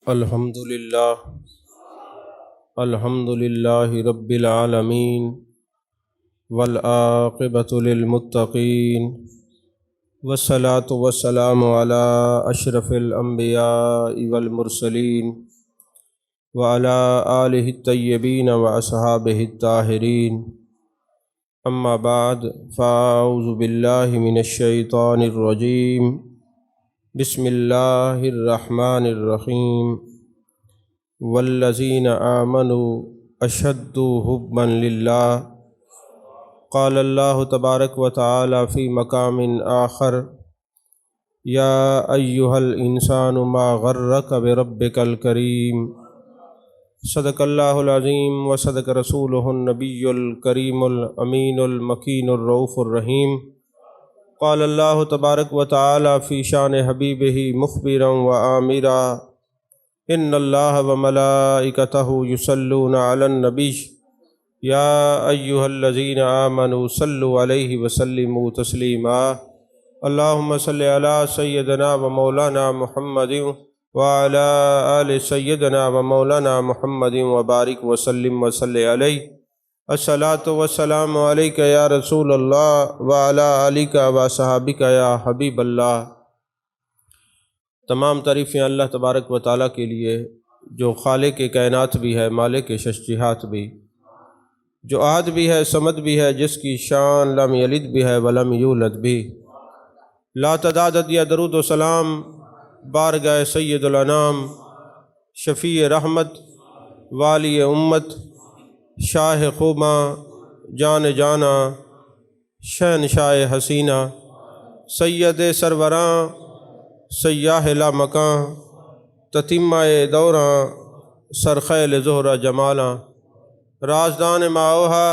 الحمد للہ رب العالمین والعاقبۃ للمتقین والصلاة والسلام علی اشرف الانبیاء والمرسلین وعلی آلہ الطیبین واصحابہ الطاہرین اما بعد فاعوذ باللہ من الشیطان الرجیم بسم اللہ الرحمن الرحیم والذین آمنوا اشد حبا للہ قال اللہ تبارک و تعالی فی مقام آخر یا ایہا الانسان ما غرک بربک الکریم صدق اللہ العظیم و صدق رسولہ النبی الکریم الامین المکین الرؤوف الرحیم قال اللہ تبارک و تعالی فی شان حبیبہ مخبرا و آمرا ان اللہ و ملائکتہ یصلون علی النبی یا ایہا الذین آمنوا صلوا علیہ وسلموا تسلیما اللہم صلی علی سیدنا و مولانا محمد وعلی آل سیدنا و مولانا محمد وبارک وسلم وصلی علیہ الصلاۃ والسلام علیک یا رسول اللہ وعلی آلک و صحابک یا حبیب اللہ۔ تمام تعریفیں اللہ تبارک و تعالیٰ کے لیے جو خالق کائنات بھی ہے، مالک ششجہات بھی، جو احد بھی ہے، صمد بھی ہے، جس کی شان لم یلد بھی ہے ولم یولد بھی۔ لا تعداد یا درود و سلام بارگاہ سید الانام، شفیع رحمت، والی امت، شاہ خوباں، جان جانا، شہنشاہ حسینہ، سید سروراں، سیاہ لا مکاں، تتمہ دوراں، سرخیل زہرہ جمالاں، رازدان ما اوہا،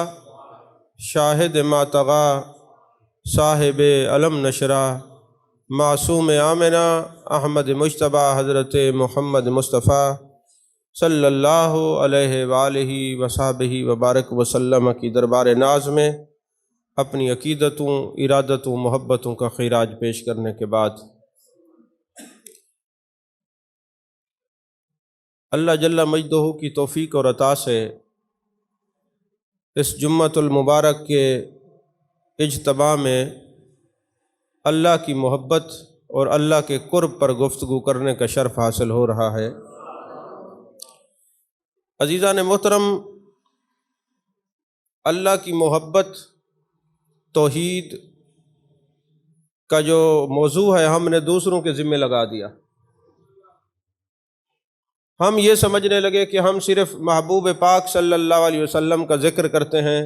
شاہد ما طغا، صاحب علم نشرہ، معصوم آمنہ، احمد مجتبیٰ، حضرت محمد مصطفیٰ صلی اللہ علیہ وآلہ وصحبہ وبارک وسلم کی دربار ناز میں اپنی عقیدتوں، ارادتوں، محبتوں کا خراج پیش کرنے کے بعد اللہ جل مجدہ کی توفیق اور عطا سے اس جمعۃ المبارک کے اجتماع میں اللہ کی محبت اور اللہ کے قرب پر گفتگو کرنے کا شرف حاصل ہو رہا ہے۔ عزیزان محترم، اللہ کی محبت، توحید کا جو موضوع ہے ہم نے دوسروں کے ذمہ لگا دیا۔ ہم یہ سمجھنے لگے کہ ہم صرف محبوب پاک صلی اللہ علیہ وسلم کا ذکر کرتے ہیں،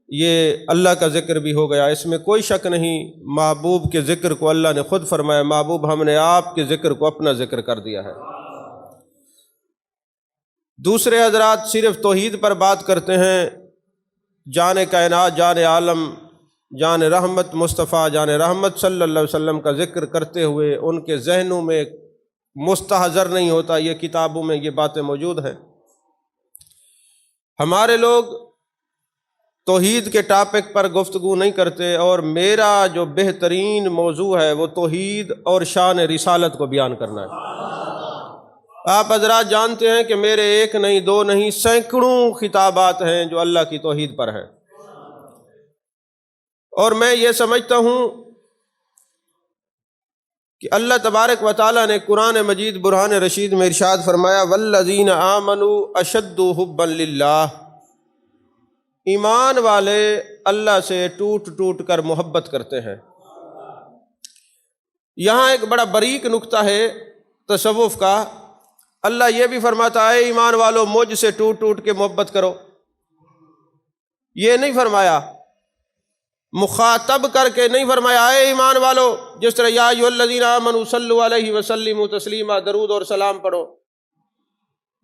یہ اللہ کا ذکر بھی ہو گیا، اس میں کوئی شک نہیں۔ محبوب کے ذکر کو اللہ نے خود فرمایا، محبوب ہم نے آپ کے ذکر کو اپنا ذکر کر دیا ہے۔ دوسرے حضرات صرف توحید پر بات کرتے ہیں، جان کائنات، جان عالم، جان رحمت مصطفیٰ، جان رحمت صلی اللہ علیہ وسلم کا ذکر کرتے ہوئے ان کے ذہنوں میں مستحضر نہیں ہوتا، یہ کتابوں میں یہ باتیں موجود ہیں۔ ہمارے لوگ توحید کے ٹاپک پر گفتگو نہیں کرتے، اور میرا جو بہترین موضوع ہے وہ توحید اور شان رسالت کو بیان کرنا ہے۔ آپ حضرات جانتے ہیں کہ میرے ایک نہیں، دو نہیں، سینکڑوں خطابات ہیں جو اللہ کی توحید پر ہیں، اور میں یہ سمجھتا ہوں کہ اللہ تبارک و تعالیٰ نے قرآن مجید برہان رشید میں ارشاد فرمایا والذین آمنوا اشد حبا للہ، ایمان والے اللہ سے ٹوٹ ٹوٹ کر محبت کرتے ہیں۔ یہاں ایک بڑا باریک نکتہ ہے تصوف کا۔ اللہ یہ بھی فرماتا ہے ایمان والو مجھ سے ٹوٹ ٹوٹ کے محبت کرو، یہ نہیں فرمایا مخاطب کر کے، نہیں فرمایا اے ایمان والو، جس طرح یا ایھا الذین آمنوا صلوا علیہ وسلموا تسلیما، درود اور سلام پڑھو۔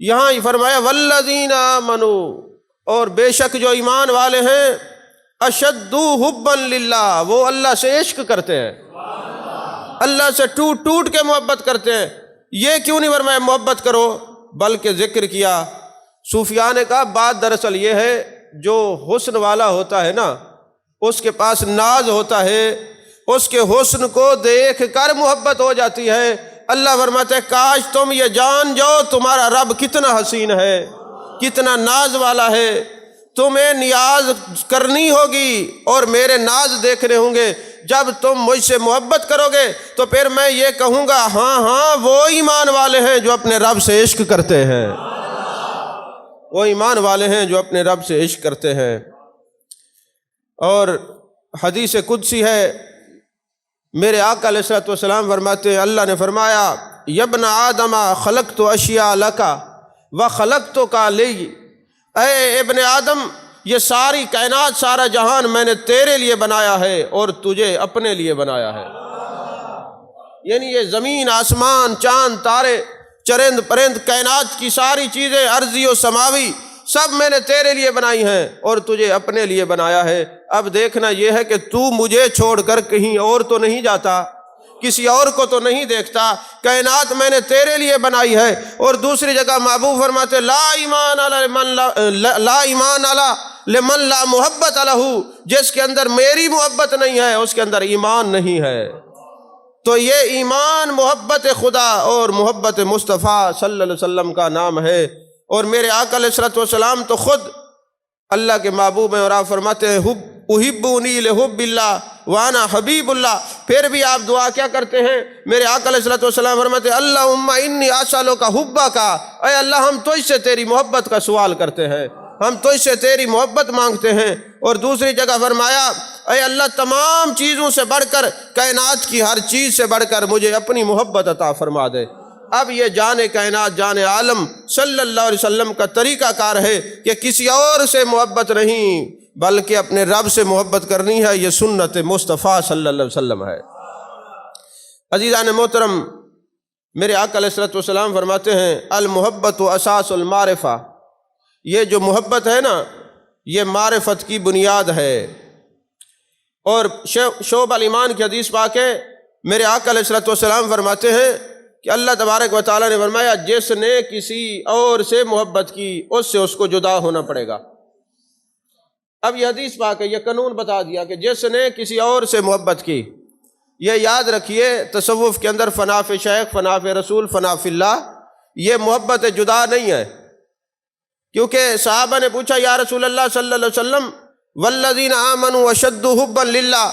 یہاں ہی فرمایا والذین آمنوا، اور بے شک جو ایمان والے ہیں، اشد حبا للہ، وہ اللہ سے عشق کرتے ہیں، اللہ سے ٹوٹ ٹوٹ کے محبت کرتے ہیں۔ یہ کیوں نہیں فرمایا محبت کرو، بلکہ ذکر کیا۔ صوفیاء نے کہا بات دراصل یہ ہے، جو حسن والا ہوتا ہے نا، اس کے پاس ناز ہوتا ہے، اس کے حسن کو دیکھ کر محبت ہو جاتی ہے، اللہ فرماتے ہیں کاش تم یہ جان جاؤ تمہارا رب کتنا حسین ہے، کتنا ناز والا ہے، تمہیں نیاز کرنی ہوگی اور میرے ناز دیکھنے ہوں گے۔ جب تم مجھ سے محبت کرو گے تو پھر میں یہ کہوں گا ہاں ہاں وہ ایمان والے ہیں جو اپنے رب سے عشق کرتے ہیں، وہ ایمان والے ہیں جو اپنے رب سے عشق کرتے ہیں۔ اور حدیث قدسی ہے، میرے آقا علیہ الصلوۃ والسلام فرماتے ہیں، اللہ نے فرمایا یا ابن آدم خلقت اشیاء لک وخلقتک لی، اے ابن آدم یہ ساری کائنات، سارا جہان میں نے تیرے لیے بنایا ہے اور تجھے اپنے لیے بنایا ہے۔ یعنی یہ زمین، آسمان، چاند، تارے، چرند پرند، کائنات کی ساری چیزیں ارضی و سماوی سب میں نے تیرے لیے بنائی ہیں اور تجھے اپنے لیے بنایا ہے۔ اب دیکھنا یہ ہے کہ تو مجھے چھوڑ کر کہیں اور تو نہیں جاتا، کسی اور کو تو نہیں دیکھتا، کائنات میں نے تیرے لیے بنائی ہے۔ اور دوسری جگہ محبوب فرماتے لا ایمان علی لمن لا محبت لہ، جس کے اندر میری محبت نہیں ہے اس کے اندر ایمان نہیں ہے۔ تو یہ ایمان محبت خدا اور محبت مصطفیٰ صلی اللہ علیہ وسلم کا نام ہے۔ اور میرے آقا علیہ الصلوۃ والسلام تو خود اللہ کے محبوب ہیں اور آپ فرماتے ہیں احبونی لحب اللہ وانا حبیب اللہ۔ پھر بھی آپ دعا کیا کرتے ہیں؟ میرے آقا علیہ الصلوۃ والسلام فرماتے ہیں اللہم انی اسألک حبک، اے اللہ ہم تجھ سے تیری محبت کا سوال کرتے ہیں، ہم تجھ سے تیری محبت مانگتے ہیں۔ اور دوسری جگہ فرمایا اے اللہ تمام چیزوں سے بڑھ کر، کائنات کی ہر چیز سے بڑھ کر مجھے اپنی محبت عطا فرما دے۔ اب یہ جان کائنات، جان عالم صلی اللہ علیہ وسلم کا طریقہ کار ہے کہ کسی اور سے محبت نہیں بلکہ اپنے رب سے محبت کرنی ہے، یہ سنت مصطفیٰ صلی اللہ علیہ وسلم ہے۔ عزیزان محترم، میرے آقا علیہ الصلوۃ والسلام فرماتے ہیں المحبت و اساس المعرفہ، یہ جو محبت ہے نا یہ معرفت کی بنیاد ہے۔ اور شعب الایمان کی حدیث پاک ہے، میرے آقا علیہ الصلوۃ والسلام فرماتے ہیں کہ اللہ تبارک و تعالیٰ نے فرمایا جس نے کسی اور سے محبت کی اس سے اس کو جدا ہونا پڑے گا۔ اب یہ حدیث پاک ہے، یہ قانون بتا دیا کہ جس نے کسی اور سے محبت کی، یہ یاد رکھیے تصوف کے اندر فنا فی شیخ، فنا فی رسول، فنا فی اللہ، یہ محبت جدا نہیں ہے۔ کیونکہ صحابہ نے پوچھا یا رسول اللہ صلی اللہ علیہ وسلم والذین آمنوا اشد حبا للہ،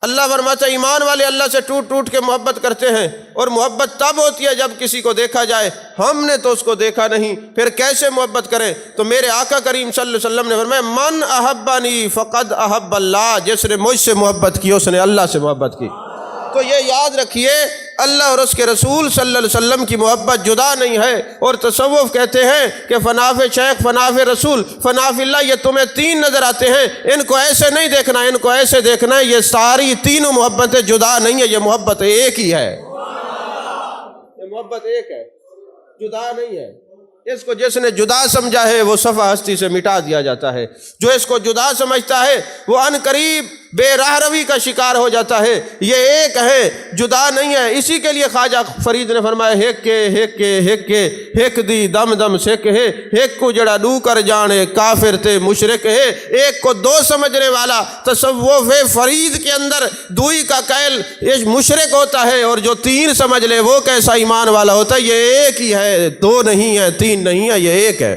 اللہ فرماتا ہے ایمان والے اللہ سے ٹوٹ ٹوٹ کے محبت کرتے ہیں، اور محبت تب ہوتی ہے جب کسی کو دیکھا جائے، ہم نے تو اس کو دیکھا نہیں، پھر کیسے محبت کریں؟ تو میرے آقا کریم صلی اللہ علیہ وسلم نے فرمایا من احبنی فقد احب اللہ، جس نے مجھ سے محبت کی اس نے اللہ سے محبت کی۔ تو یہ یاد رکھیے اللہ اور اس کے رسول صلی اللہ علیہ وسلم کی محبت جدا نہیں ہے۔ اور تصوف کہتے ہیں کہ فنا فی شیخ، فنا فی رسول، فنا فی اللہ، یہ تمہیں تین نظر آتے ہیں، ان کو ایسے نہیں دیکھنا، ان کو ایسے دیکھنا ہے، یہ ساری تینوں محبتیں جدا نہیں ہے، یہ محبت ایک ہی ہے، یہ محبت ایک ہے، جدا نہیں ہے۔ اس کو جس نے جدا سمجھا ہے وہ صفحہ ہستی سے مٹا دیا جاتا ہے، جو اس کو جدا سمجھتا ہے وہ ان قریب بے راہ روی کا شکار ہو جاتا ہے۔ یہ ایک ہے، جدا نہیں ہے۔ اسی کے لیے خواجہ فرید نے فرمایا ہیک کے ہیک کے ہیک کے ہیک دی دم دم سکھ ہے، ایک کو جڑا ڈو کر جانے کافر تے مشرک ہے۔ ایک کو دو سمجھنے والا تصوف فرید کے اندر دوئی کا قائل یہ مشرک ہوتا ہے، اور جو تین سمجھ لے وہ کیسا ایمان والا ہوتا ہے۔ یہ ایک ہی ہے، دو نہیں ہے، تین نہیں ہے، یہ ایک ہے۔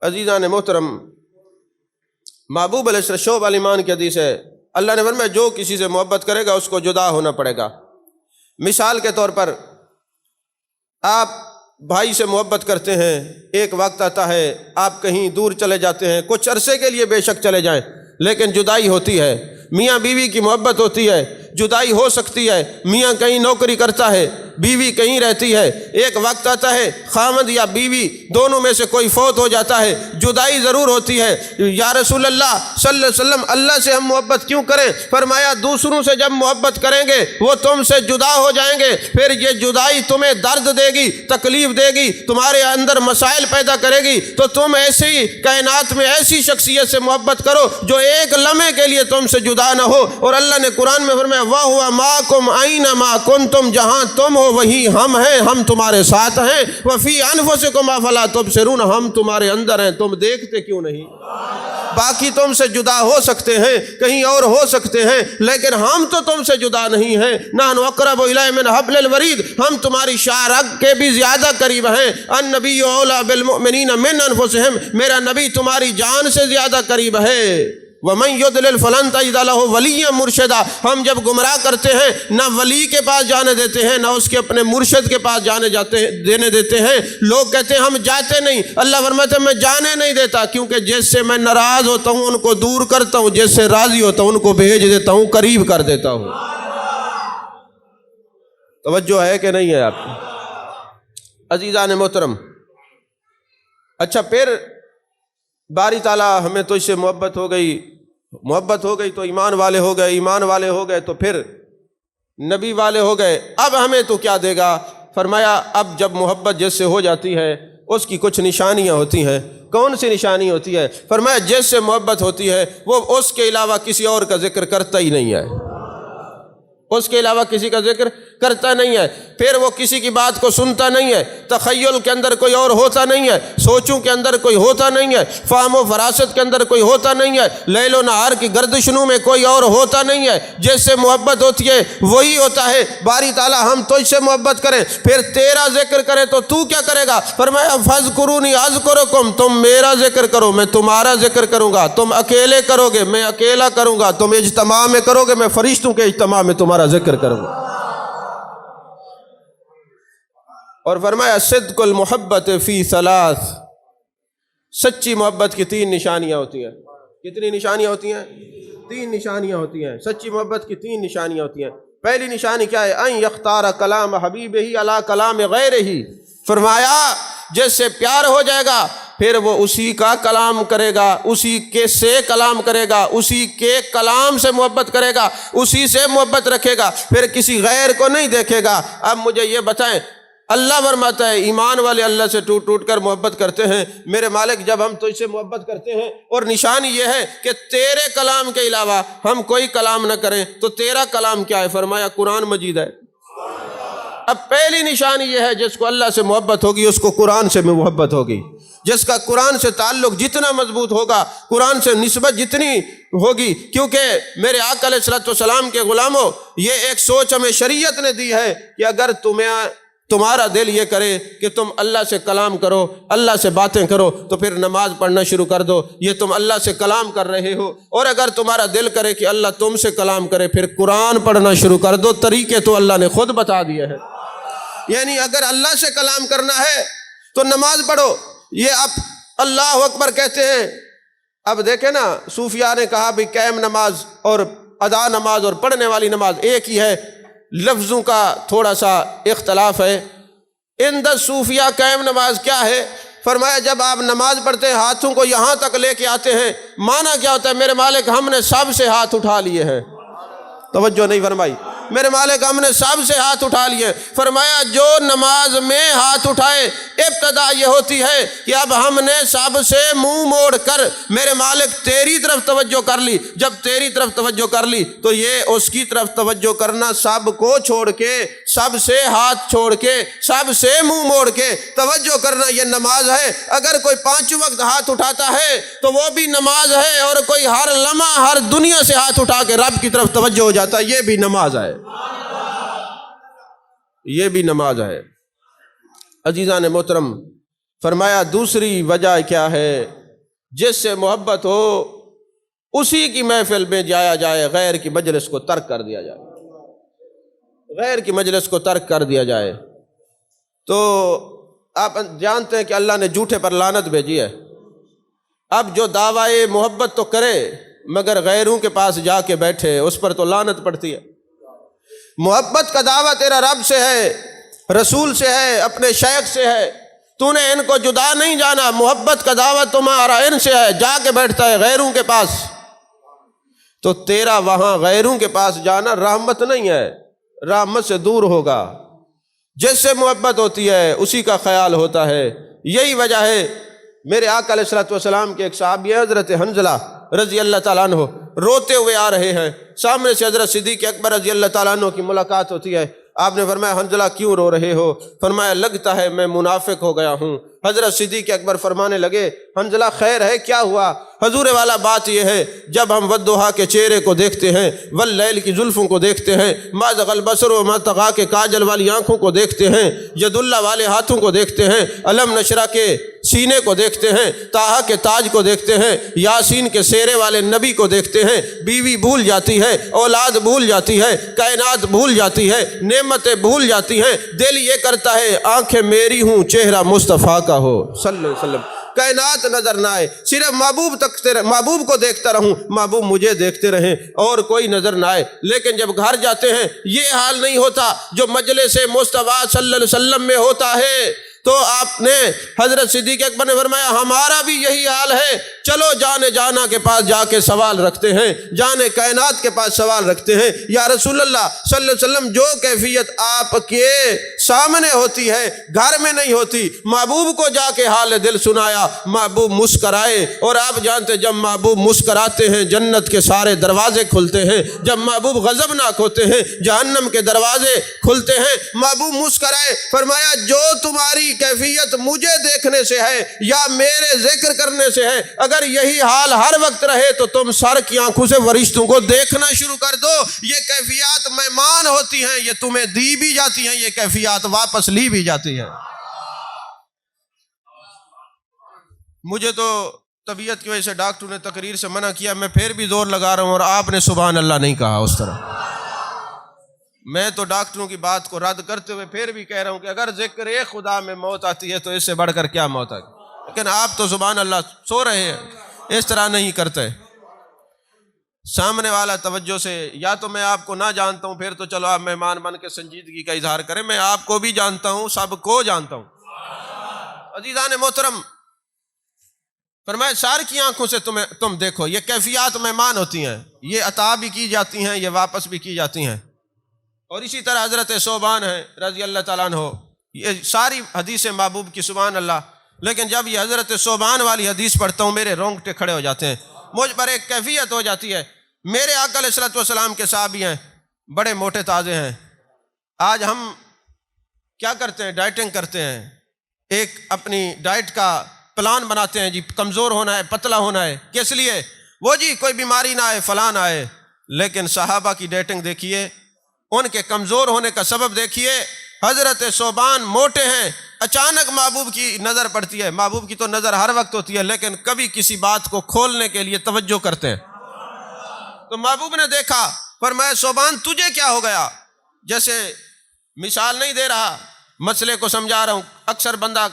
عزیزان محترم، محبوب علیہ السلام شعب الایمان کی حدیث ہے، اللہ نے فرمایا جو کسی سے محبت کرے گا اس کو جدا ہونا پڑے گا۔ مثال کے طور پر آپ بھائی سے محبت کرتے ہیں، ایک وقت آتا ہے آپ کہیں دور چلے جاتے ہیں، کچھ عرصے کے لیے بے شک چلے جائیں، لیکن جدائی ہوتی ہے۔ میاں بیوی کی محبت ہوتی ہے، جدائی ہو سکتی ہے۔ میاں کہیں نوکری کرتا ہے، بیوی کہیں رہتی ہے، ایک وقت آتا ہے خامد یا بیوی دونوں میں سے کوئی فوت ہو جاتا ہے، جدائی ضرور ہوتی ہے۔ یا رسول اللہ صلی اللہ علیہ وسلم اللہ سے ہم محبت کیوں کریں؟ فرمایا دوسروں سے جب محبت کریں گے وہ تم سے جدا ہو جائیں گے، پھر یہ جدائی تمہیں درد دے گی، تکلیف دے گی، تمہارے اندر مسائل پیدا کرے گی، تو تم ایسی کائنات میں ایسی شخصیت سے محبت کرو جو ایک لمحے کے لیے تم سے جدا نہ ہو۔ اور اللہ نے قرآن میں فرمایا وَهُوَ مَعَكُمْ أَيْنَمَا كُنْتُمْ، جہاں تم ہو وہی ہم ہیں، ہم تمہارے ساتھ ہیں، وفی انفسکم افلا تبصرون، ہم تمہارے اندر ہیں، تم دیکھتے کیوں نہیں؟ باقی تم سے جدا ہو سکتے ہیں، کہیں اور ہو سکتے ہیں، لیکن ہم تو تم سے جدا نہیں ہیں۔ نحن اقرب الیہ من حبل الورید، ہم تمہاری شاہ رگ کے بھی زیادہ قریب ہیں۔ النبی اولی بالمؤمنین من انفسہم، میرا نبی تمہاری جان سے زیادہ قریب ہے۔ وَمَن يُضْلِلْ فَلَن تَجِدَ لَهُ وَلِيًّا مُرْشِدًا، ہم جب گمراہ کرتے ہیں نہ ولی کے پاس جانے دیتے ہیں، نہ اس کے اپنے مرشد کے پاس دینے دیتے ہیں۔ لوگ کہتے ہیں ہم جاتے نہیں، اللہ فرماتا ہے میں جانے نہیں دیتا، کیونکہ جس سے میں ناراض ہوتا ہوں ان کو دور کرتا ہوں، جس سے راضی ہوتا ہوں ان کو بھیج دیتا ہوں، قریب کر دیتا ہوں۔ توجہ ہے کہ نہیں ہے آپ کی؟ عزیزان محترم، اچھا پھر باری تعالیٰ ہمیں تو اس سے محبت ہو گئی تو ایمان والے ہو گئے، ایمان والے ہو گئے تو پھر نبی والے ہو گئے، اب ہمیں تو کیا دے گا؟ فرمایا اب جب محبت جس سے ہو جاتی ہے اس کی کچھ نشانیاں ہوتی ہیں۔ کون سی نشانی ہوتی ہے؟ فرمایا جس سے محبت ہوتی ہے وہ اس کے علاوہ کسی اور کا ذکر کرتا ہی نہیں ہے، اس کے علاوہ کسی کا ذکر کرتا نہیں ہے، پھر وہ کسی کی بات کو سنتا نہیں ہے، تخیل کے اندر کوئی اور ہوتا نہیں ہے، سوچوں کے اندر کوئی ہوتا نہیں ہے، فہم و فراست کے اندر کوئی ہوتا نہیں ہے، لیل و نہار کی گردشنوں میں کوئی اور ہوتا نہیں ہے۔ جس سے محبت ہوتی ہے وہی ہوتا ہے۔ باری تعالیٰ ہم تجھ سے محبت کریں، پھر تیرا ذکر کریں تو تو کیا کرے گا؟ فرمایا فاذکرونی اذکرکم، تم میرا ذکر کرو میں تمہارا ذکر کروں گا، تم اکیلے کرو گے میں اکیلا کروں گا، تم اجتماع میں کرو گے میں فرشتوں کے اجتماع میں تمہارا ذکر کروں گا۔ اور فرمایا صدق المحبت فی ثلاث، سچی محبت کی 3 نشانیاں ہوتی ہیں۔ کتنی نشانیاں ہوتی ہیں؟ 3 نشانیاں ہوتی ہیں۔ سچی محبت کی 3 نشانیاں ہوتی ہیں۔ پہلی نشانی کیا ہے؟ ان یختار کلام حبیبہ علی کلام غیرہ، فرمایا جس سے پیار ہو جائے گا پھر وہ اسی کا کلام کرے گا، اسی کے سے کلام کرے گا، اسی کے کلام سے محبت کرے گا، اسی سے محبت رکھے گا، پھر کسی غیر کو نہیں دیکھے گا۔ اب مجھے یہ بتائیں، اللہ فرماتا ہے ایمان والے اللہ سے ٹوٹ ٹوٹ کر محبت کرتے ہیں۔ میرے مالک جب ہم تجھ سے محبت کرتے ہیں اور نشانی یہ ہے کہ تیرے کلام کے علاوہ ہم کوئی کلام نہ کریں، تو تیرا کلام کیا ہے؟ فرمایا قرآن مجید ہے۔ اب پہلی نشانی یہ ہے جس کو اللہ سے محبت ہوگی اس کو قرآن سے محبت ہوگی۔ جس کا قرآن سے تعلق جتنا مضبوط ہوگا، قرآن سے نسبت جتنی ہوگی، کیونکہ میرے آقا علیہ السلام کے غلاموں یہ ایک سوچ ہمیں شریعت نے دی ہے کہ اگر تمہارا دل یہ کرے کہ تم اللہ سے کلام کرو، اللہ سے باتیں کرو، تو پھر نماز پڑھنا شروع کر دو، یہ تم اللہ سے کلام کر رہے ہو۔ اور اگر تمہارا دل کرے کہ اللہ تم سے کلام کرے، پھر قرآن پڑھنا شروع کر دو۔ طریقے تو اللہ نے خود بتا دیے ہیں۔ یعنی اگر اللہ سے کلام کرنا ہے تو نماز پڑھو۔ یہ اب اللہ اکبر کہتے ہیں۔ اب دیکھیں نا، صوفیاء نے کہا بھی قائم نماز اور ادا نماز اور پڑھنے والی نماز ایک ہی ہے، لفظوں کا تھوڑا سا اختلاف ہے۔ عند صوفیاء قائم نماز کیا ہے؟ فرمایا جب آپ نماز پڑھتے ہیں ہاتھوں کو یہاں تک لے کے آتے ہیں، معنی کیا ہوتا ہے؟ میرے مالک ہم نے سب سے ہاتھ اٹھا لیے ہیں۔ توجہ نہیں فرمائی؟ میرے مالک ہم نے سب سے ہاتھ اٹھا لیے۔ فرمایا جو نماز میں ہاتھ اٹھائے ابتدا یہ ہوتی ہے کہ اب ہم نے سب سے منہ موڑ کر میرے مالک تیری طرف توجہ کر لی۔ جب تیری طرف توجہ کر لی تو یہ اس کی طرف توجہ کرنا، سب کو چھوڑ کے، سب سے ہاتھ چھوڑ کے، سب سے منہ موڑ کے توجہ کرنا، یہ نماز ہے۔ اگر کوئی 5 وقت ہاتھ اٹھاتا ہے تو وہ بھی نماز ہے، اور کوئی ہر لمحہ ہر دنیا سے ہاتھ اٹھا کے رب کی طرف توجہ ہو جاتا ہے، یہ بھی نماز ہے، یہ بھی نماز ہے۔ عزیزان محترم، فرمایا دوسری وجہ کیا ہے؟ جس سے محبت ہو اسی کی محفل میں جایا جائے، غیر کی مجلس کو ترک کر دیا جائے، غیر کی مجلس کو ترک کر دیا جائے۔ تو آپ جانتے ہیں کہ اللہ نے جھوٹے پر لعنت بھیجی ہے۔ اب جو دعویٰ محبت تو کرے مگر غیروں کے پاس جا کے بیٹھے، اس پر تو لعنت پڑتی ہے۔ محبت کا دعویٰ تیرا رب سے ہے، رسول سے ہے، اپنے شیخ سے ہے، تو نے ان کو جدا نہیں جانا۔ محبت کا دعویٰ تمہارا ان سے ہے، جا کے بیٹھتا ہے غیروں کے پاس، تو تیرا وہاں غیروں کے پاس جانا رحمت نہیں ہے، رحمت سے دور ہوگا۔ جس سے محبت ہوتی ہے اسی کا خیال ہوتا ہے۔ یہی وجہ ہے میرے آقا علیہ السلام کے ایک صحابی حضرت حنظلہ رضی اللہ تعالیٰ عنہ روتے ہوئے آ رہے ہیں، سامنے سے حضرت صدیق اکبر رضی اللہ تعالیٰ عنہ کی ملاقات ہوتی ہے۔ آپ نے فرمایا حنظلہ کیوں رو رہے ہو؟ فرمایا لگتا ہے میں منافق ہو گیا ہوں۔ حضرت صدیق اکبر فرمانے لگے حنظلہ خیر ہے، کیا ہوا؟ حضور والا بات یہ ہے جب ہم والضحیٰ کے چہرے کو دیکھتے ہیں، واللیل کی زلفوں کو دیکھتے ہیں، ما زغ البصر وما طغیٰ کے کاجل والی آنکھوں کو دیکھتے ہیں، ید اللہ والے ہاتھوں کو دیکھتے ہیں، علم نشرہ کے سینے کو دیکھتے ہیں، طٰہٰ کے تاج کو دیکھتے ہیں، یاسین کے سیرے والے نبی کو دیکھتے ہیں، بیوی بھول جاتی ہے، اولاد بھول جاتی ہے، کائنات بھول جاتی ہے، نعمتیں بھول جاتی ہیں، دل یہ کرتا ہے آنکھیں میری ہوں چہرہ مصطفیٰ کا ہو صلی اللہ علیہ وسلم، کائنات نظر نہ آئے، صرف محبوب کو دیکھتا رہوں، محبوب مجھے دیکھتے رہیں اور کوئی نظر نہ آئے۔ لیکن جب گھر جاتے ہیں یہ حال نہیں ہوتا جو مجلس مصطفیٰ صلی اللہ علیہ وسلم میں ہوتا ہے۔ تو آپ نے حضرت صدیق اکبر نے فرمایا ہمارا بھی یہی حال ہے، چلو جان جانا کے پاس جا کے سوال رکھتے ہیں، جان کائنات کے پاس سوال رکھتے ہیں، یا رسول اللہ صلی اللہ علیہ وسلم جو کیفیت آپ کے سامنے ہوتی ہے گھر میں نہیں ہوتی۔ محبوب کو جا کے حال دل سنایا، محبوب مسکرائے، اور آپ جانتے جب محبوب مسکراتے ہیں جنت کے سارے دروازے کھلتے ہیں، جب محبوب غضبناک ہوتے ہیں جہنم کے دروازے کھلتے ہیں۔ محبوب مسکرائے، فرمایا جو تمہاری کیفیت مجھے دیکھنے سے ہے یا میرے ذکر کرنے سے ہے، اگر یہی حال ہر وقت رہے تو تم سر کی آنکھوں سے فرشتوں کو دیکھنا شروع کر دو۔ یہ کیفیات مہمان ہوتی ہیں، یہ تمہیں دی بھی جاتی ہیں، یہ کیفیات واپس لی بھی جاتی ہیں۔ مجھے تو طبیعت کی وجہ سے ڈاکٹر نے تقریر سے منع کیا، میں پھر بھی زور لگا رہا ہوں، اور آپ نے سبحان اللہ نہیں کہا اس طرح۔ میں تو ڈاکٹروں کی بات کو رد کرتے ہوئے پھر بھی کہہ رہا ہوں کہ اگر ذکر خدا میں موت آتی ہے تو اس سے بڑھ کر کیا موت آئی، لیکن آپ تو سبحان اللہ سو رہے ہیں، اس طرح نہیں کرتے۔ سامنے والا توجہ سے، یا تو میں آپ کو نہ جانتا ہوں پھر تو چلو آپ مہمان بن کے سنجیدگی کا اظہار کریں، میں آپ کو بھی جانتا ہوں، سب کو جانتا ہوں۔ عزیزان محترم، فرمایا سار کی آنکھوں سے تم دیکھو، یہ کیفیات مہمان ہوتی ہیں، یہ عطا بھی کی جاتی ہیں، یہ واپس بھی کی جاتی ہیں۔ اور اسی طرح حضرت ثوبان ہیں رضی اللہ تعالیٰ عنہ، یہ ساری حدیث محبوب کی سبحان اللہ، لیکن جب یہ حضرت ثوبان والی حدیث پڑھتا ہوں میرے رونگٹے کھڑے ہو جاتے ہیں، مجھ پر ایک کیفیت ہو جاتی ہے۔ میرے آقا علیہ الصلوۃ والسلام کے صحابی ہیں، بڑے موٹے تازے ہیں۔ آج ہم کیا کرتے ہیں؟ ڈائٹنگ کرتے ہیں، ایک اپنی ڈائٹ کا پلان بناتے ہیں، جی کمزور ہونا ہے، پتلا ہونا ہے، کس لیے؟ وہ جی کوئی بیماری نہ آئے، فلاں نہ آئے۔ لیکن صحابہ کی ڈائٹنگ دیکھیے، ان کے کمزور ہونے کا سبب دیکھیے۔ حضرت ثوبان موٹے ہیں، اچانک محبوب کی نظر پڑتی ہے، محبوب کی تو نظر ہر وقت ہوتی ہے لیکن کبھی کسی بات کو کھولنے کے لیے توجہ کرتے ہیں۔ تو محبوب نے دیکھا، فرمایا ثوبان تجھے کیا ہو گیا؟ جیسے مثال نہیں دے رہا، مسئلے کو سمجھا رہا ہوں۔ اکثر بندہ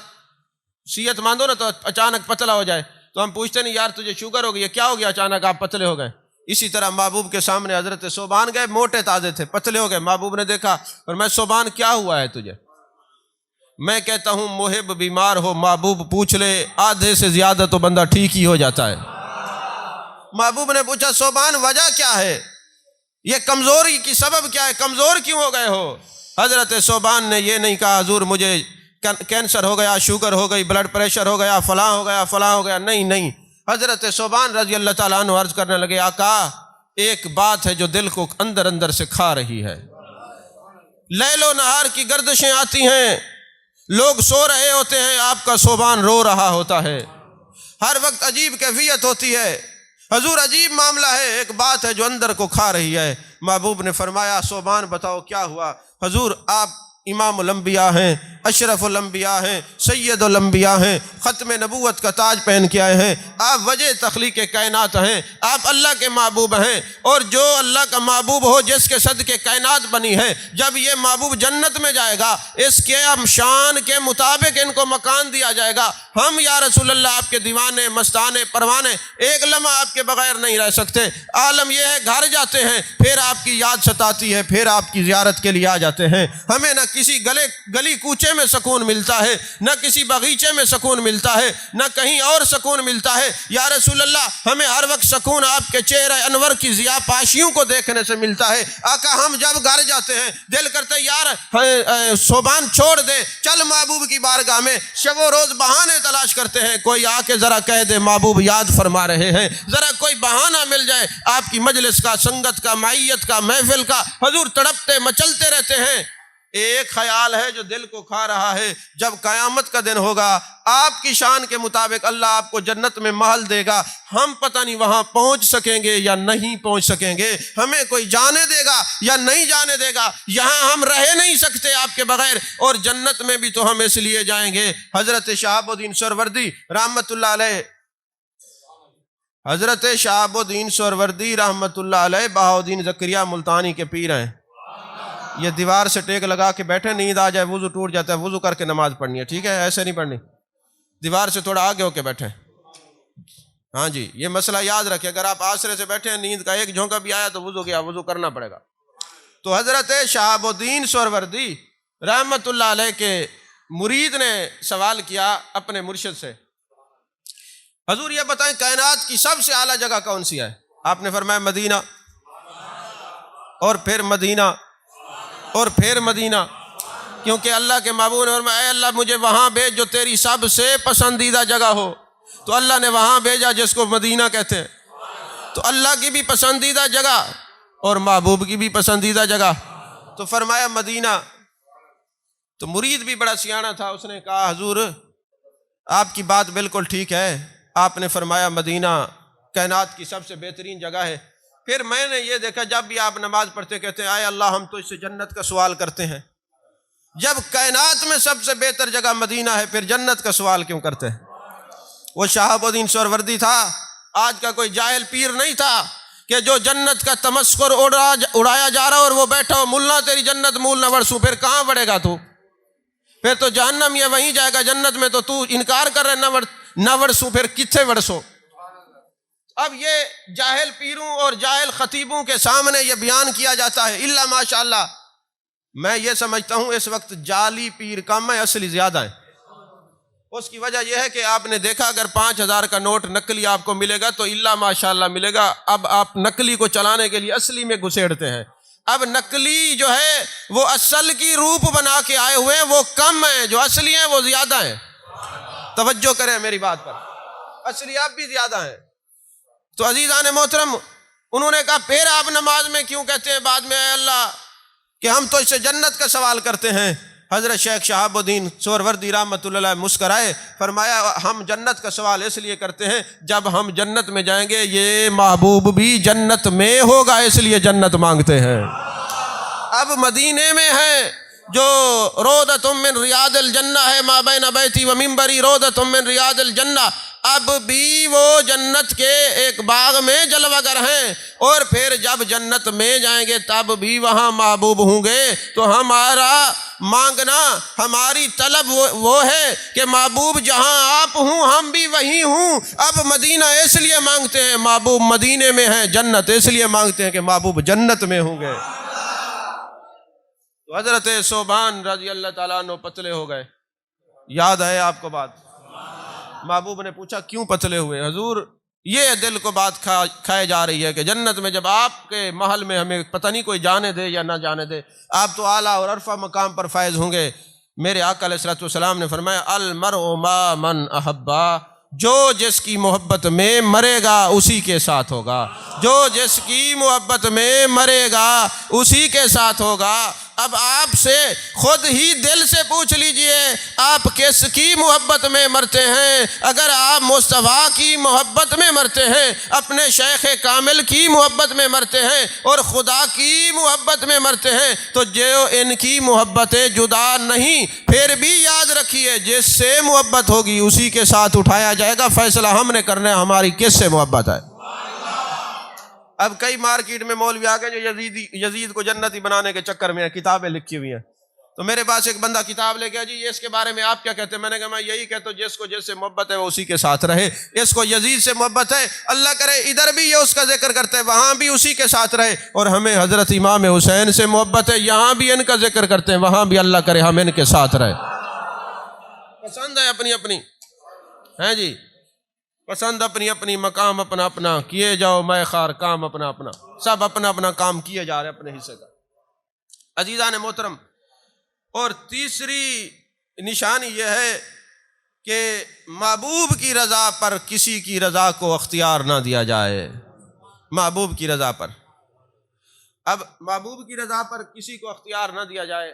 صحت مند ہو نا تو اچانک پتلا ہو جائے تو ہم پوچھتے نہیں یار تجھے شوگر ہو گئی ہے، کیا ہو گیا اچانک آپ پتلے ہو گئے؟ اسی طرح محبوب کے سامنے حضرت ثوبان گئے، موٹے تازے تھے، پتلے ہو گئے۔ محبوب نے دیکھا اور میں ثوبان کیا ہوا ہے تجھے؟ میں کہتا ہوں محب بیمار ہو، محبوب پوچھ لے، آدھے سے زیادہ تو بندہ ٹھیک ہی ہو جاتا ہے۔ محبوب نے پوچھا ثوبان وجہ کیا ہے؟ یہ کمزوری کی سبب کیا ہے؟ کمزور کیوں ہو گئے ہو؟ حضرت ثوبان نے یہ نہیں کہا حضور مجھے کینسر ہو گیا، شوگر ہو گئی، بلڈ پریشر ہو گیا، فلاں ہو گیا، فلاں ہو گیا، نہیں۔ حضرت ثوبان رضی اللہ تعالیٰ عنہ عرض کرنے لگے آقا ایک بات ہے جو دل کو اندر اندر سے کھا رہی ہے۔ لیل و نہار کی گردشیں آتی ہیں، لوگ سو رہے ہوتے ہیں، آپ کا ثوبان رو رہا ہوتا ہے، ہر وقت عجیب کیفیت ہوتی ہے۔ حضور عجیب معاملہ ہے، ایک بات ہے جو اندر کو کھا رہی ہے۔ محبوب نے فرمایا ثوبان بتاؤ کیا ہوا؟ حضور آپ امام الانبیاء ہیں، اشرف الانبیاء ہیں، سید الانبیاء ہیں، ختم نبوت کا تاج پہن کے آئے ہیں، آپ وجہ تخلیق کائنات ہیں، آپ اللہ کے محبوب ہیں، اور جو اللہ کا محبوب ہو جس کے صدقے کائنات بنی ہے، جب یہ محبوب جنت میں جائے گا اس کے شان کے مطابق ان کو مکان دیا جائے گا۔ ہم یا رسول اللہ آپ کے دیوانے، مستانے، پروانے ایک لمحہ آپ کے بغیر نہیں رہ سکتے۔ عالم یہ ہے گھر جاتے ہیں پھر آپ کی یاد ستاتی ہے، پھر آپ کی زیارت کے لیے آ جاتے ہیں۔ ہمیں نہ کسی گلی کوچے میں سکون ملتا ہے، نہ کسی باغیچے میں سکون ملتا ہے، نہ کہیں اور سکون ملتا ہے۔ یا رسول اللہ ہمیں ہر وقت سکون آپ کے چہرہ انور کی ضیاء پاشیوں کو دیکھنے سے ملتا ہے۔ آقا ہم جب گھر جاتے ہیں دل کرتے یار ثوبان چھوڑ دے، چل محبوب کی بارگاہ میں، شب و روز بہانے تلاش کرتے ہیں، کوئی آ کے ذرا کہہ دے محبوب یاد فرما رہے ہیں، ذرا کوئی بہانہ مل جائے آپ کی مجلس کا، سنگت کا، معیت کا، محفل کا، حضور تڑپتے مچلتے رہتے ہیں۔ ایک خیال ہے جو دل کو کھا رہا ہے، جب قیامت کا دن ہوگا آپ کی شان کے مطابق اللہ آپ کو جنت میں محل دے گا، ہم پتہ نہیں وہاں پہنچ سکیں گے یا نہیں پہنچ سکیں گے، ہمیں کوئی جانے دے گا یا نہیں جانے دے گا، یہاں ہم رہ نہیں سکتے آپ کے بغیر، اور جنت میں بھی تو ہم اس لیے جائیں گے۔ حضرت شہاب الدین سہروردی رحمت اللہ علیہ، حضرت شہاب الدین سہروردی رحمت اللہ علیہ بہاؤالدین زکریا ملتانی کے پیر ہیں۔ یہ دیوار سے ٹیک لگا کے بیٹھے، نیند آ جائے وضو ٹوٹ جاتا ہے، وضو کر کے نماز پڑھنی ہے، ٹھیک ہے، ایسے نہیں پڑھنی، دیوار سے تھوڑا آگے ہو کے بیٹھے۔ ہاں جی، یہ مسئلہ یاد رکھیں، اگر آپ آسرے سے بیٹھے ہیں، نیند کا ایک جھونکا بھی آیا تو وضو کیا، وضو کرنا پڑے گا۔ تو حضرت شہاب الدین سہروردی رحمت اللہ علیہ کے مرید نے سوال کیا اپنے مرشد سے، حضور یہ بتائیں کائنات کی سب سے اعلیٰ جگہ کون سی ہے؟ آپ نے فرمایا مدینہ، اور پھر مدینہ، اور پھر مدینہ، کیونکہ اللہ کے محبوب نے فرمایا اے اللہ مجھے وہاں بھیج جو تیری سب سے پسندیدہ جگہ ہو، تو اللہ نے وہاں بھیجا جس کو مدینہ کہتے ہیں۔ تو اللہ کی بھی پسندیدہ جگہ اور محبوب کی بھی پسندیدہ جگہ، تو فرمایا مدینہ۔ تو مرید بھی بڑا سیاںا تھا، اس نے کہا حضور آپ کی بات بالکل ٹھیک ہے، آپ نے فرمایا مدینہ کائنات کی سب سے بہترین جگہ ہے۔ پھر میں نے یہ دیکھا جب بھی آپ نماز پڑھتے کہتے ہیں اے اللہ ہم تو اس سے جنت کا سوال کرتے ہیں، جب کائنات میں سب سے بہتر جگہ مدینہ ہے پھر جنت کا سوال کیوں کرتے ہیں؟ وہ شہاب الدین سہروردی تھا، آج کا کوئی جاہل پیر نہیں تھا کہ جو جنت کا تمسخر اڑایا جا رہا اور وہ بیٹھا ہو ملا تیری جنت مول نہ ورسوں، پھر کہاں بڑھے گا تو؟ پھر تو جہنم یہ وہیں جائے گا، جنت میں تو انکار کر رہے نہ ورسوں، پھر کتنے ورسو؟ اب یہ جاہل پیروں اور جاہل خطیبوں کے سامنے یہ بیان کیا جاتا ہے، الا ماشاءاللہ میں یہ سمجھتا ہوں اس وقت جعلی پیر کم ہے، اصلی زیادہ ہے۔ اس کی وجہ یہ ہے کہ آپ نے دیکھا اگر 5000 کا نوٹ نقلی آپ کو ملے گا تو الا ماشاءاللہ ملے گا، اب آپ نقلی کو چلانے کے لیے اصلی میں گھسیڑتے ہیں۔ اب نقلی جو ہے وہ اصل کی روپ بنا کے آئے ہوئے ہیں، وہ کم ہیں، جو اصلی ہیں وہ زیادہ ہیں۔ توجہ کریں میری بات پر، اصلی آپ بھی زیادہ ہیں۔ تو عزیزان محترم انہوں نے کہا پھر آپ نماز میں کیوں کہتے ہیں بعد میں اے اللہ کہ ہم تو اس سے جنت کا سوال کرتے ہیں؟ حضرت شیخ شہاب الدین سہروردی رحمۃ اللہ علیہ مسکرائے، فرمایا ہم جنت کا سوال اس لیے کرتے ہیں جب ہم جنت میں جائیں گے یہ محبوب بھی جنت میں ہوگا، اس لیے جنت مانگتے ہیں۔ اب مدینے میں ہے جو روضۃ من ریاض الجنہ ہے، ما بین بیتی و منبری روضۃ من ریاض الجنہ، اب بھی وہ جنت کے ایک باغ میں جلوہ گر ہیں، اور پھر جب جنت میں جائیں گے تب بھی وہاں محبوب ہوں گے۔ تو ہمارا مانگنا، ہماری طلب وہ ہے کہ محبوب جہاں آپ ہوں ہم بھی وہیں ہوں۔ اب مدینہ اس لیے مانگتے ہیں محبوب مدینے میں ہیں، جنت اس لیے مانگتے ہیں کہ محبوب جنت میں ہوں گے۔ تو حضرت ثوبان رضی اللہ تعالیٰ عنہ پتلے ہو گئے، یاد ہے آپ کو بات؟ محبوب نے پوچھا کیوں پتلے ہوئے؟ حضور یہ دل کو بات کھائے جا رہی ہے کہ جنت میں جب آپ کے محل میں ہمیں پتہ نہیں کوئی جانے دے یا نہ جانے دے، آپ تو اعلیٰ اور عرفہ مقام پر فائز ہوں گے۔ میرے آقا علیہ الصلوۃ والسلام نے فرمایا المرء ما من احبا، جو جس کی محبت میں مرے گا اسی کے ساتھ ہوگا، جو جس کی محبت میں مرے گا اسی کے ساتھ ہوگا۔ اب آپ سے خود ہی دل سے پوچھ لیجئے آپ کس کی محبت میں مرتے ہیں؟ اگر آپ مصطفیٰ کی محبت میں مرتے ہیں، اپنے شیخ کامل کی محبت میں مرتے ہیں اور خدا کی محبت میں مرتے ہیں، تو جو ان کی محبتیں جدا نہیں، پھر بھی یاد رکھیے جس سے محبت ہوگی اسی کے ساتھ اٹھایا جائے گا۔ فیصلہ ہم نے کرنا ہے ہماری کس سے محبت ہے۔ اب کئی مارکیٹ میں مولوی آ گئے جو یزید کو جنتی بنانے کے چکر میں کتابیں لکھی ہوئی ہیں۔ تو میرے پاس ایک بندہ کتاب لے گیا، جی یہ اس کے بارے میں آپ کیا کہتے ہیں؟ میں نے کہا میں یہی کہتا ہوں جس کو جس سے محبت ہے وہ اسی کے ساتھ رہے۔ اس کو یزید سے محبت ہے، اللہ کرے ادھر بھی یہ اس کا ذکر کرتے ہیں وہاں بھی اسی کے ساتھ رہے، اور ہمیں حضرت امام حسین سے محبت ہے، یہاں بھی ان کا ذکر کرتے ہیں وہاں بھی اللہ کرے ہم ان کے ساتھ رہے۔ پسند ہے اپنی اپنی ہیں جی، پسند اپنی اپنی، مقام اپنا اپنا، کیے جاؤ میں خار کام اپنا اپنا، سب اپنا اپنا کام کیے جا رہے اپنے حصے کا۔ عزیزان محترم، اور تیسری نشانی یہ ہے کہ محبوب کی رضا پر کسی کی رضا کو اختیار نہ دیا جائے، محبوب کی رضا پر۔ اب محبوب کی رضا پر کسی کو اختیار نہ دیا جائے،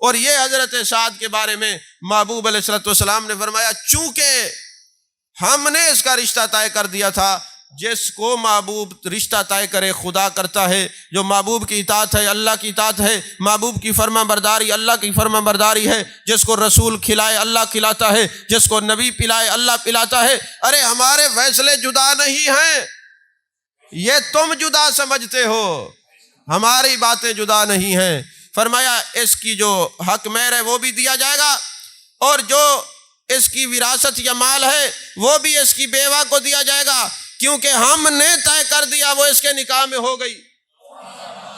اور یہ حضرت سعد کے بارے میں محبوب علیہ الصلوۃ والسلام نے فرمایا چونکہ ہم نے اس کا رشتہ طے کر دیا تھا، جس کو محبوب رشتہ طے کرے خدا کرتا ہے، جو محبوب کی اطاعت ہے اللہ کی اطاعت ہے، محبوب کی فرما برداری اللہ کی فرما برداری ہے، جس کو رسول کھلائے اللہ کھلاتا ہے، جس کو نبی پلائے اللہ پلاتا ہے۔ ارے ہمارے فیصلے جدا نہیں ہیں، یہ تم جدا سمجھتے ہو، ہماری باتیں جدا نہیں ہیں۔ فرمایا اس کی جو حق مہر ہے وہ بھی دیا جائے گا، اور جو اس کی وراثت یا مال ہے وہ بھی اس کی بیوہ کو دیا جائے گا، کیونکہ ہم نے طے کر دیا وہ اس کے نکاح میں ہو گئی۔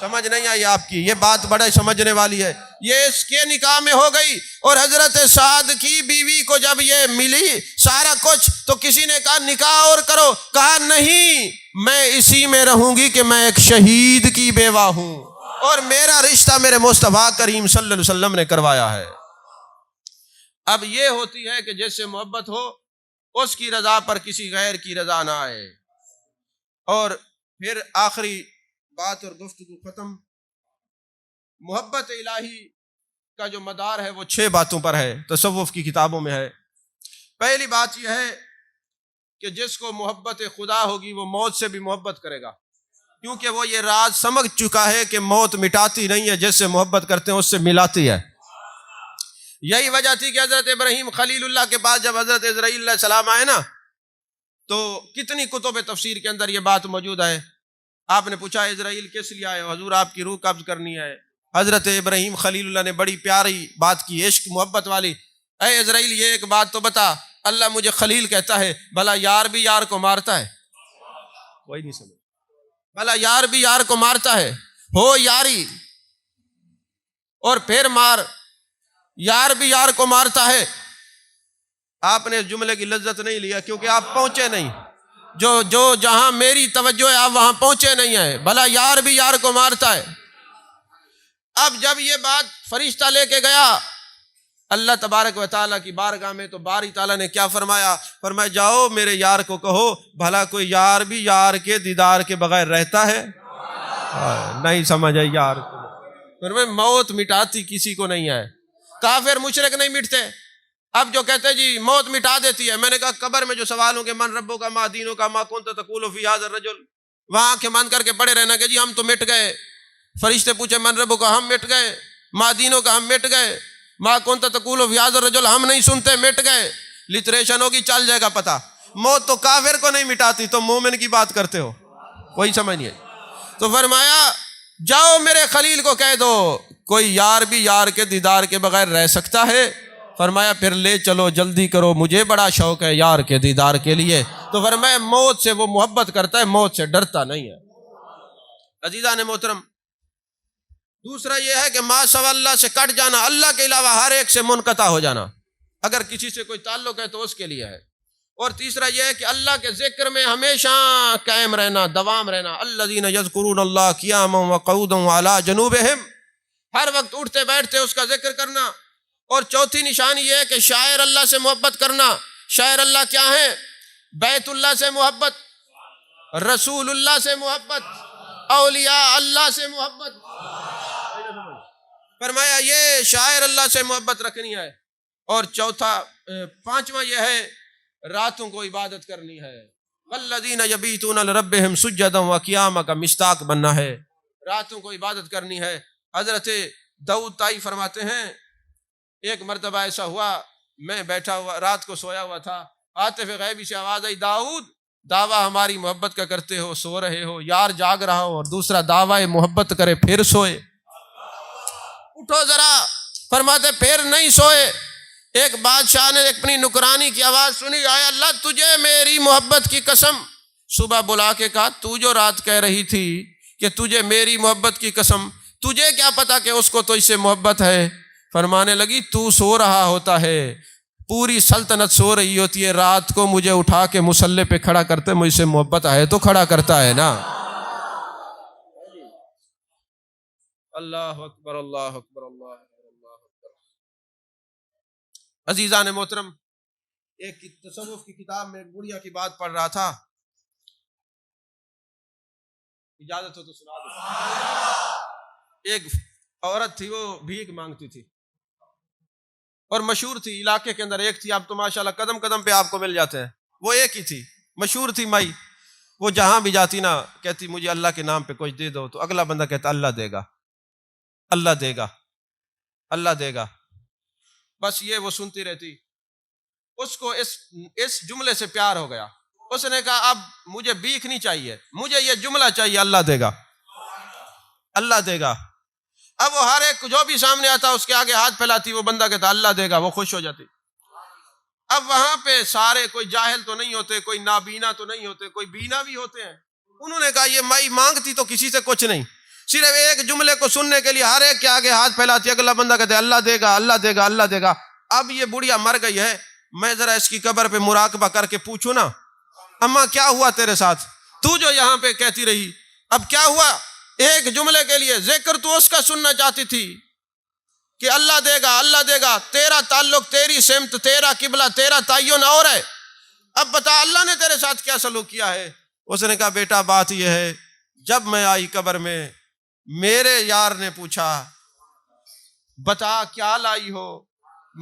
سمجھ نہیں آئی آپ کی؟ یہ بات بڑے سمجھنے والی ہے، یہ اس کے نکاح میں ہو گئی۔ اور حضرت سعد کی بیوی کو جب یہ ملی سارا کچھ تو کسی نے کہا نکاح اور کرو، کہا نہیں، میں اسی میں رہوں گی کہ میں ایک شہید کی بیوہ ہوں، اور میرا رشتہ میرے مصطفیٰ کریم صلی اللہ علیہ وسلم نے کروایا ہے۔ اب یہ ہوتی ہے کہ جس سے محبت ہو اس کی رضا پر کسی غیر کی رضا نہ آئے۔ اور پھر آخری بات اور گفتگو ختم، محبت الہی کا جو مدار ہے وہ 6 باتوں پر ہے، تصوف کی کتابوں میں ہے۔ پہلی بات یہ ہے کہ جس کو محبت خدا ہوگی وہ موت سے بھی محبت کرے گا، کیونکہ وہ یہ راز سمجھ چکا ہے کہ موت مٹاتی نہیں ہے، جس سے محبت کرتے ہیں اس سے ملاتی ہے۔ یہی وجہ تھی کہ حضرت ابراہیم خلیل اللہ کے پاس جب حضرت اسرائیل علیہ السلام آئے نا، تو کتنی کتب تفسیر کے اندر یہ بات موجود ہے۔ آپ نے پوچھا اسرائیل کس لیے آئے ہو؟ حضور آپ کی روح قبض کرنی ہے۔ حضرت ابراہیم خلیل اللہ نے بڑی پیاری بات کی، عشق محبت والی، اے اسرائیل یہ ایک بات تو بتا، اللہ مجھے خلیل کہتا ہے، بھلا یار بھی یار کو مارتا ہے؟ کوئی نہیں سمجھ، بھلا یار بھی یار کو مارتا ہے؟ ہو یاری اور پھر مار، یار بھی یار کو مارتا ہے۔ آپ نے اس جملے کی لذت نہیں لیا کیونکہ آپ پہنچے نہیں، جو جہاں میری توجہ ہے آپ وہاں پہنچے نہیں ہیں۔ بھلا یار بھی یار کو مارتا ہے۔ اب جب یہ بات فرشتہ لے کے گیا اللہ تبارک و تعالیٰ کی بارگاہ میں، تو باری تعالیٰ نے کیا فرمایا؟ فرمایا جاؤ میرے یار کو کہو بھلا کوئی یار بھی یار کے دیدار کے بغیر رہتا ہے؟ نہیں سمجھ آئی یار کو؟ فرمایا موت مٹاتی کسی کو نہیں ہے، کافر مشرک نہیں مٹتے۔ اب جو کہتے جی موت مٹا دیتی ہے، میں نے کہا قبر میں جو سوال ہوں گے من ربو کا ما دینوں کا ما کنت تقول فی ھذا الرجل، وہاں آنکھیں بند کر کے پڑے رہنا کہ جی ہم تو مٹ گئے۔ فرشتے پوچھے من ربو کا، ہم مٹ گئے۔ ما دینوں کا، ہم مٹ گئے۔ ما کنت تقول فی ھذا الرجل، ہم نہیں سنتے، مٹ گئے۔ لٹریشن ہوگی چل جائے گا پتہ۔ موت تو کافر کو نہیں مٹاتی، تو مومن کی بات کرتے ہو، کوئی سمجھ نہیں آئی۔ تو فرمایا جاؤ میرے خلیل کو کہہ دو کوئی یار بھی یار کے دیدار کے بغیر رہ سکتا ہے؟ فرمایا پھر لے چلو جلدی کرو، مجھے بڑا شوق ہے یار کے دیدار کے لیے۔ تو فرمایا موت سے وہ محبت کرتا ہے، موت سے ڈرتا نہیں ہے۔ عزیزان محترم، دوسرا یہ ہے کہ ما سوا اللہ سے کٹ جانا، اللہ کے علاوہ ہر ایک سے منقطع ہو جانا، اگر کسی سے کوئی تعلق ہے تو اس کے لیے ہے۔ اور تیسرا یہ ہے کہ اللہ کے ذکر میں ہمیشہ قائم رہنا، دوام رہنا۔ الذین یذکرون اللہ قیاما وقعودا وعلی جنوبہم، ہر وقت اٹھتے بیٹھتے اس کا ذکر کرنا۔ اور چوتھی نشانی یہ ہے کہ شاعر اللہ سے محبت کرنا۔ شاعر اللہ کیا ہے؟ بیت اللہ سے محبت، رسول اللہ سے محبت، اولیاء اللہ سے محبت۔ فرمایا یہ شاعر اللہ سے محبت رکھنی ہے۔ اور پانچواں یہ ہے راتوں کو عبادت کرنی ہے۔ والذین یبیتون لربہم سجدا وقیاما کا مشتاق بننا ہے، راتوں کو عبادت کرنی ہے۔ حضرت داؤد طائی فرماتے ہیں ایک مرتبہ ایسا ہوا میں بیٹھا ہوا رات کو سویا ہوا تھا، عاطف غیبی سے آواز آئی داؤد دعویٰ ہماری محبت کا کرتے ہو، سو رہے ہو، یار جاگ رہا ہو اور دوسرا دعویٰ محبت کرے پھر سوئے، اٹھو ذرا۔ فرماتے پھر نہیں سوئے۔ ایک بادشاہ نے اپنی نکرانی کی آواز سنی، آیا اللہ تجھے میری محبت کی قسم۔ صبح بلا کے کہا تو جو رات کہہ رہی تھی کہ تجھے میری محبت کی قسم، تجھے کیا پتا کہ اس کو تو اس سے محبت ہے؟ فرمانے لگی تو سو رہا ہوتا ہے، پوری سلطنت سو رہی ہوتی ہے، رات کو مجھے اٹھا کے مصلے پہ کھڑا کرتے، مجھ سے محبت ہے تو کھڑا کرتا ہے نا۔ اللہ اکبر اللہ اکبر اللہ اکبر اللہ اکبر۔ عزیزان محترم، ایک تصوف کی کتاب میں ایک بڑھیا کی بات پڑھ رہا تھا، اجازت ہو تو سنا دو۔ ایک عورت تھی وہ بھیک مانگتی تھی، اور مشہور تھی علاقے کے اندر، ایک تھی، اب تو ماشاءاللہ قدم قدم پہ آپ کو مل جاتے ہیں، وہ ایک ہی تھی، مشہور تھی مائی. وہ جہاں بھی جاتی نا کہتی مجھے اللہ کے نام پہ کچھ دے دو، تو اگلا بندہ کہتا اللہ دے گا، اللہ دے گا، اللہ دے گا. بس یہ وہ سنتی رہتی. اس کو اس جملے سے پیار ہو گیا. اس نے کہا اب مجھے بھیک نہیں چاہیے، مجھے یہ جملہ چاہیے، اللہ دے گا، اللہ دے گا. اب وہ ہر ایک جو بھی سامنے آتا اس کے آگے ہاتھ پھیلاتی، وہ بندہ کہتا اللہ دے گا، وہ خوش ہو جاتی. اب وہاں پہ سارے کوئی جاہل تو نہیں ہوتے، کوئی نابینا تو نہیں ہوتے، کوئی بینا بھی ہوتے ہیں. انہوں نے کہا یہ مائی مانگتی تو کسی سے کچھ نہیں، صرف ایک جملے کو سننے کے لیے ہر ایک کے آگے ہاتھ پھیلاتی. اگلا بندہ کہتے اللہ دے گا، اللہ دے گا، اللہ دے گا. اب یہ بڑھیا مر گئی ہے، میں ذرا اس کی قبر پہ مراقبہ کر کے پوچھوں نا، اماں کیا ہوا تیرے ساتھ؟ تو جو یہاں پہ کہتی رہی، اب کیا ہوا؟ ایک جملے کے لیے ذکر تو اس کا سننا چاہتی تھی کہ اللہ دے گا، اللہ دے گا. تیرا تعلق، تیری سمت، تیرا قبلہ، تیرا تعین اور ہے. اب بتا اللہ نے تیرے ساتھ کیا سلوک کیا ہے؟ اس نے کہا بیٹا بات یہ ہے، جب میں آئی قبر میں میرے یار نے پوچھا بتا کیا لائی ہو؟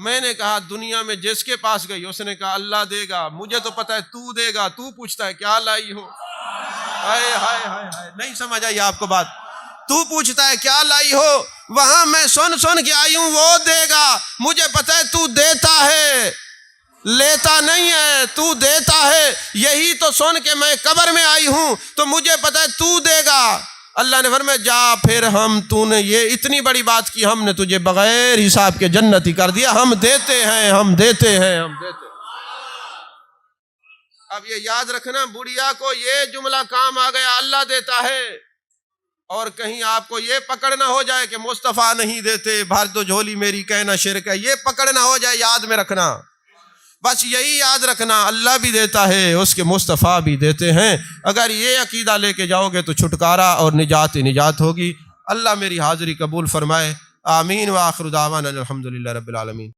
میں نے کہا دنیا میں جس کے پاس گئی اس نے کہا اللہ دے گا. مجھے تو پتا ہے تو دے گا، تو پوچھتا ہے کیا لائی ہو. ہائے ہائے ہائے ہائے، نہیں سمجھ آئی آپ کو بات؟ تو پوچھتا ہے کیا لائی ہو، وہاں میں سن کے آئی ہوں وہ دے گا. مجھے پتا ہے تو دیتا ہے، لیتا نہیں ہے، تو دیتا ہے. یہی تو سن کے میں قبر میں آئی ہوں، تو مجھے پتا ہے تو دے گا. اللہ نے فرمایا جا پھر تو نے یہ اتنی بڑی بات کی، ہم نے تجھے بغیر حساب کے جنتی کر دیا. ہم دیتے ہیں، ہم دیتے ہیں، ہم دیتے ہیں. اب یہ یاد رکھنا بڑھیا کو یہ جملہ کام آ گیا، اللہ دیتا ہے. اور کہیں آپ کو یہ پکڑ نہ ہو جائے کہ مصطفیٰ نہیں دیتے، بھر دو جھولی میری کہنا شرک ہے، یہ پکڑ نہ ہو جائے. یاد میں رکھنا، بس یہی یاد رکھنا، اللہ بھی دیتا ہے، اس کے مصطفیٰ بھی دیتے ہیں. اگر یہ عقیدہ لے کے جاؤ گے تو چھٹکارا اور نجات ہی نجات ہوگی. اللہ میری حاضری قبول فرمائے. آمین. وآخر دعوانا الحمدللہ رب العالمین.